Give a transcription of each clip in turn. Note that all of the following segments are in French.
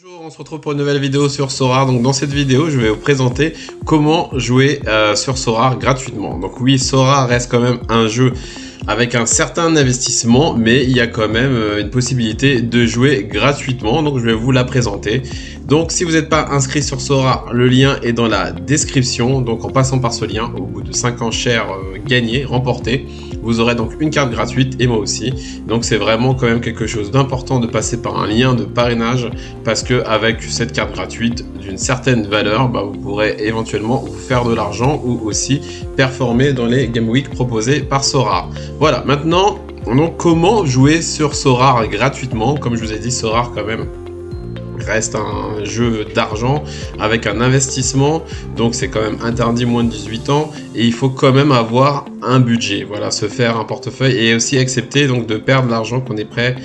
Bonjour, on se retrouve pour une nouvelle vidéo sur Sorare. Donc dans cette vidéo, je vais vous présenter comment jouer sur Sorare gratuitement. Donc oui, Sorare reste quand même un jeu avec un certain investissement, mais il y a quand même une possibilité de jouer gratuitement. Donc je vais vous la présenter. Donc si vous n'êtes pas inscrit sur Sorare, le lien est dans la description. Donc en passant par ce lien, au bout de 5 enchères gagnées, remportées, vous aurez donc une carte gratuite et moi aussi. Donc c'est vraiment quand même quelque chose d'important de passer par un lien de parrainage parce que avec cette carte gratuite d'une certaine valeur, vous pourrez éventuellement vous faire de l'argent ou aussi performer dans les Game Week proposés par Sorare. Voilà, maintenant, donc comment jouer sur Sorare gratuitement? Comme je vous ai dit, Sorare quand même reste un jeu d'argent avec un investissement, donc c'est quand même interdit moins de 18 ans et il faut quand même avoir un budget, voilà, se faire un portefeuille et aussi accepter donc de perdre l'argent qu'on est prêt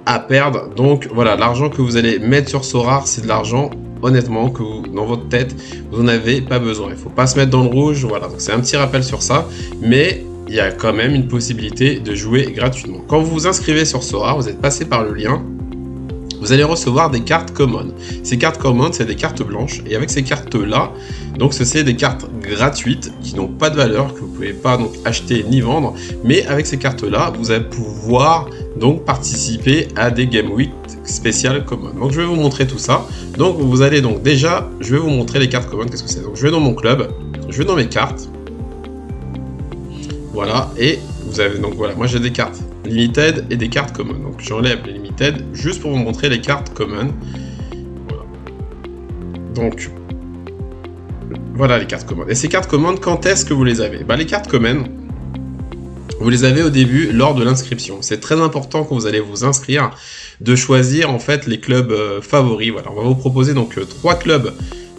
à perdre. Donc voilà, l'argent que vous allez mettre sur Sorare, c'est de l'argent honnêtement que vous, dans votre tête, vous n'en avez pas besoin, il faut pas se mettre dans le rouge, voilà, donc c'est un petit rappel sur ça, mais il y a quand même une possibilité de jouer gratuitement. Quand vous vous inscrivez sur Sorare, vous êtes passé par le lien, vous allez recevoir des cartes common. Ces cartes common, c'est des cartes blanches. Et avec ces cartes-là, donc c'est des cartes gratuites qui n'ont pas de valeur, que vous ne pouvez pas donc acheter ni vendre. Mais avec ces cartes-là, vous allez pouvoir donc participer à des Game Week spéciales common. Donc je vais vous montrer tout ça. Donc vous allez donc déjà, je vais vous montrer les cartes common. Qu'est-ce que c'est? Donc je vais dans mon club, je vais dans mes cartes. Voilà, et vous avez donc voilà, moi j'ai des cartes limited et des cartes common. Donc j'enlève les limited juste pour vous montrer les cartes common. Voilà. Donc voilà les cartes common. Et ces cartes common, quand est-ce que vous les avez? Les cartes common, vous les avez au début lors de l'inscription. C'est très important quand vous allez vous inscrire de choisir en fait les clubs favoris. Voilà, on va vous proposer donc 3 clubs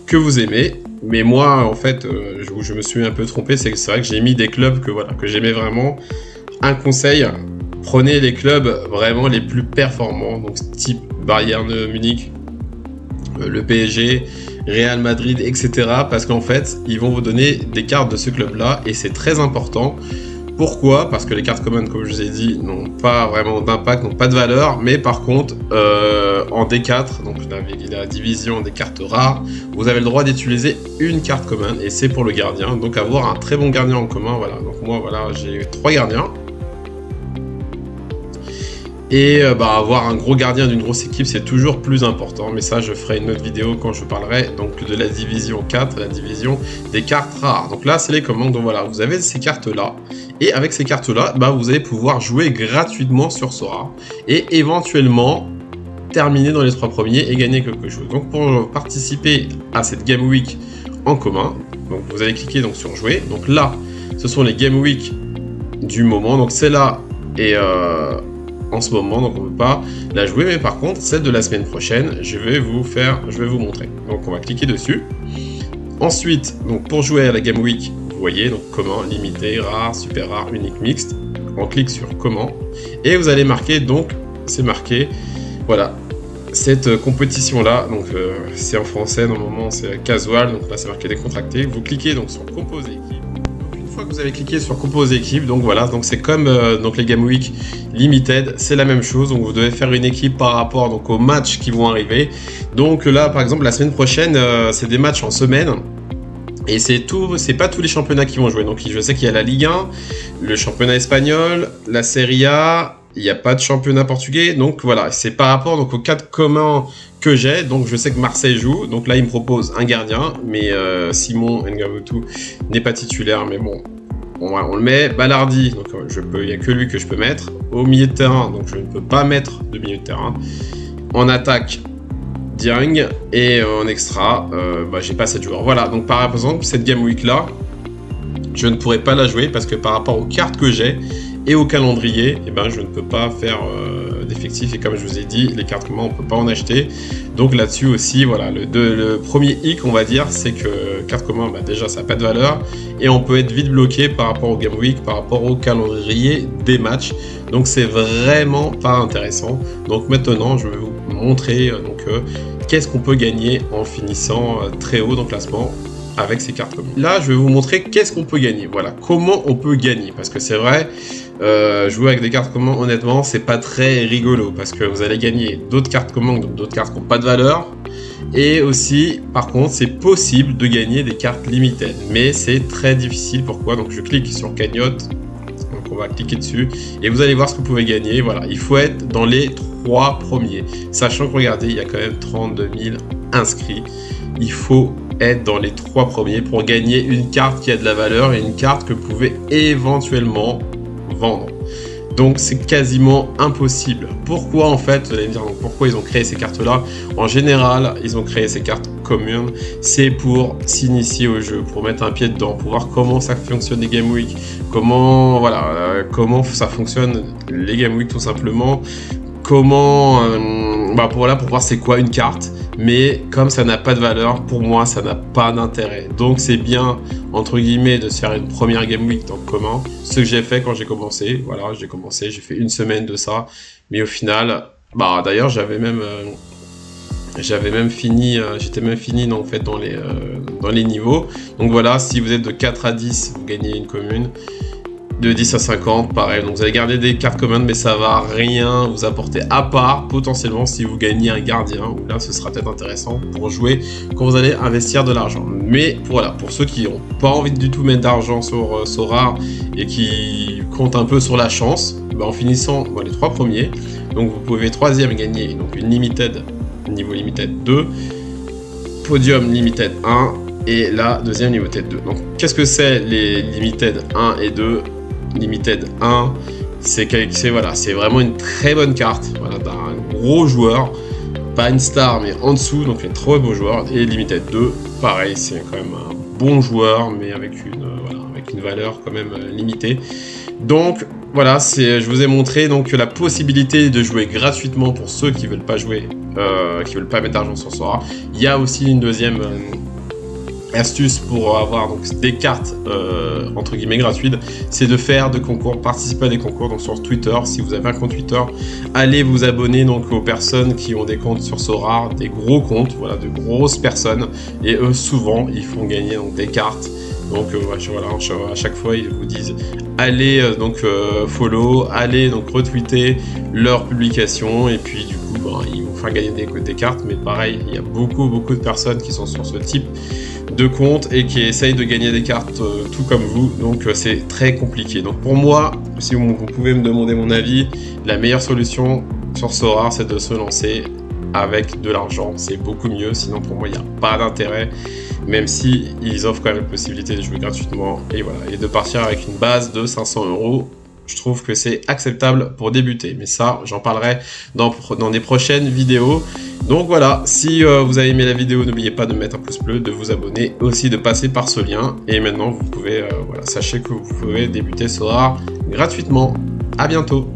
que vous aimez. Mais moi, en fait, je me suis un peu trompé, c'est vrai que j'ai mis des clubs que j'aimais vraiment. Un conseil, prenez les clubs vraiment les plus performants, donc type Bayern Munich, le PSG, Real Madrid, etc. Parce qu'en fait, ils vont vous donner des cartes de ce club-là et c'est très important. Pourquoi? Parce que les cartes common, comme je vous ai dit, n'ont pas vraiment d'impact, n'ont pas de valeur, mais par contre, en D4, donc la division des cartes rares, vous avez le droit d'utiliser une carte common, et c'est pour le gardien, donc avoir un très bon gardien en commun, voilà, donc moi, voilà, j'ai 3 gardiens, et avoir un gros gardien d'une grosse équipe, c'est toujours plus important, mais ça, je ferai une autre vidéo quand je parlerai donc de la division 4, la division des cartes rares. Donc là, c'est les commandes, donc voilà, vous avez ces cartes-là, et avec ces cartes-là, vous allez pouvoir jouer gratuitement sur Sorare, et éventuellement terminer dans les 3 premiers et gagner quelque chose. Donc pour participer à cette Game Week en commun, donc vous allez cliquer donc sur jouer, donc là, ce sont les Game Week du moment, donc c'est là, et en ce moment, donc on ne peut pas la jouer, mais par contre, celle de la semaine prochaine, je vais vous montrer. Donc on va cliquer dessus. Ensuite, donc pour jouer à la Game Week, vous voyez, donc comment, limité, rare, super rare, unique, mixte. On clique sur comment, et vous allez marquer, donc c'est marqué, voilà, cette compétition-là, donc c'est en français, normalement c'est casual, donc là c'est marqué décontracté. Vous cliquez donc sur composer équipe. Une fois que vous avez cliqué sur compose équipe, donc voilà, donc c'est comme donc les Game Week Limited, c'est la même chose, donc vous devez faire une équipe par rapport donc aux matchs qui vont arriver. Donc là par exemple la semaine prochaine, c'est des matchs en semaine. Et c'est pas tous les championnats qui vont jouer. Donc je sais qu'il y a la Ligue 1, le championnat espagnol, la Serie A, il n'y a pas de championnat portugais. Donc voilà, c'est par rapport donc aux 4 communs que j'ai. Donc je sais que Marseille joue. Donc là, il me propose un gardien, mais Simon Ngavutu n'est pas titulaire. Mais bon, on le met. Balardi, donc il n'y a que lui que je peux mettre. Au milieu de terrain, donc je ne peux pas mettre de milieu de terrain. En attaque, Dieng, et en extra, j'ai pas 7 joueurs. Voilà, donc par exemple, cette Game Week là, je ne pourrais pas la jouer parce que par rapport aux cartes que j'ai et au calendrier, je ne peux pas faire d'effectifs. Et comme je vous ai dit, les cartes communes, on peut pas en acheter. Donc là-dessus aussi, voilà, le premier hic, on va dire, c'est que carte communes, déjà, ça n'a pas de valeur. Et on peut être vite bloqué par rapport au Game Week, par rapport au calendrier des matchs. Donc c'est vraiment pas intéressant. Donc maintenant, je vais vous montrer qu'est-ce qu'on peut gagner en finissant très haut dans le classement. avec ces cartes communes. Là, je vais vous montrer qu'est-ce qu'on peut gagner. Voilà, comment on peut gagner. Parce que c'est vrai, jouer avec des cartes communes, honnêtement, c'est pas très rigolo. Parce que vous allez gagner d'autres cartes communes, donc d'autres cartes qui n'ont pas de valeur. Et aussi, par contre, c'est possible de gagner des cartes limitées. Mais c'est très difficile. Pourquoi? Donc je clique sur cagnotte. Donc on va cliquer dessus. Et vous allez voir ce que vous pouvez gagner. Voilà, il faut être dans les 3 premiers. Sachant que, regardez, il y a quand même 32 000 inscrits. Il faut être dans les 3 premiers pour gagner une carte qui a de la valeur et une carte que vous pouvez éventuellement vendre. Donc c'est quasiment impossible. Pourquoi en fait, vous allez me dire, donc, pourquoi ils ont créé ces cartes là? En général, ils ont créé ces cartes communes, c'est pour s'initier au jeu, pour mettre un pied dedans, pour voir comment ça fonctionne les Game Week, comment, voilà, comment ça fonctionne les Game Week tout simplement, comment, pour voir c'est quoi une carte. Mais comme ça n'a pas de valeur, pour moi, ça n'a pas d'intérêt. Donc c'est bien, entre guillemets, de se faire une première Game Week dans le commun. Ce que j'ai fait quand j'ai commencé. Voilà, j'ai fait une semaine de ça. Mais au final, d'ailleurs, j'étais même fini en fait, dans les niveaux. Donc voilà, si vous êtes de 4 à 10, vous gagnez une commune. De 10 à 50, pareil. Donc vous allez garder des cartes communes, mais ça va rien vous apporter, à part potentiellement si vous gagnez un gardien, où là ce sera peut-être intéressant pour jouer quand vous allez investir de l'argent. Mais voilà, pour ceux qui n'ont pas envie du tout mettre d'argent sur Sora et qui comptent un peu sur la chance, en finissant les 3 premiers, donc vous pouvez 3e gagner donc une limited, niveau limited 2, podium limited 1, et la 2e limited 2. Donc qu'est-ce que c'est les limited 1 et 2? Limited 1, c'est vraiment une très bonne carte, voilà, d'un gros joueur, pas une star mais en dessous, donc un très beau joueur. Et Limited 2, pareil, c'est quand même un bon joueur mais avec une valeur quand même limitée. Donc voilà, je vous ai montré donc la possibilité de jouer gratuitement pour ceux qui veulent pas jouer, qui veulent pas mettre d'argent sur Sora. Il y a aussi une deuxième astuce pour avoir donc des cartes entre guillemets gratuites, c'est de faire de concours, participer à des concours. Donc sur Twitter, si vous avez un compte Twitter, allez vous abonner donc aux personnes qui ont des comptes sur Sora, des gros comptes, voilà, de grosses personnes, et eux souvent ils font gagner donc des cartes. Donc voilà, à chaque fois ils vous disent allez follow, allez donc retweeter leurs publications, et puis du coup ils vont faire gagner des cartes. Mais pareil, il y a beaucoup de personnes qui sont sur ce type de compte et qui essayent de gagner des cartes tout comme vous, donc c'est très compliqué. Donc pour moi, si vous pouvez me demander mon avis, la meilleure solution sur Sora, c'est de se lancer avec de l'argent, c'est beaucoup mieux. Sinon pour moi il n'y a pas d'intérêt, même si ils offrent quand même la possibilité de jouer gratuitement, et voilà, et de partir avec une base de 500 €. Je trouve que c'est acceptable pour débuter, mais ça j'en parlerai dans des prochaines vidéos. Donc voilà, si vous avez aimé la vidéo, n'oubliez pas de mettre un pouce bleu, de vous abonner, aussi de passer par ce lien. Et maintenant vous pouvez, sachez que vous pouvez débuter Sora gratuitement. À bientôt.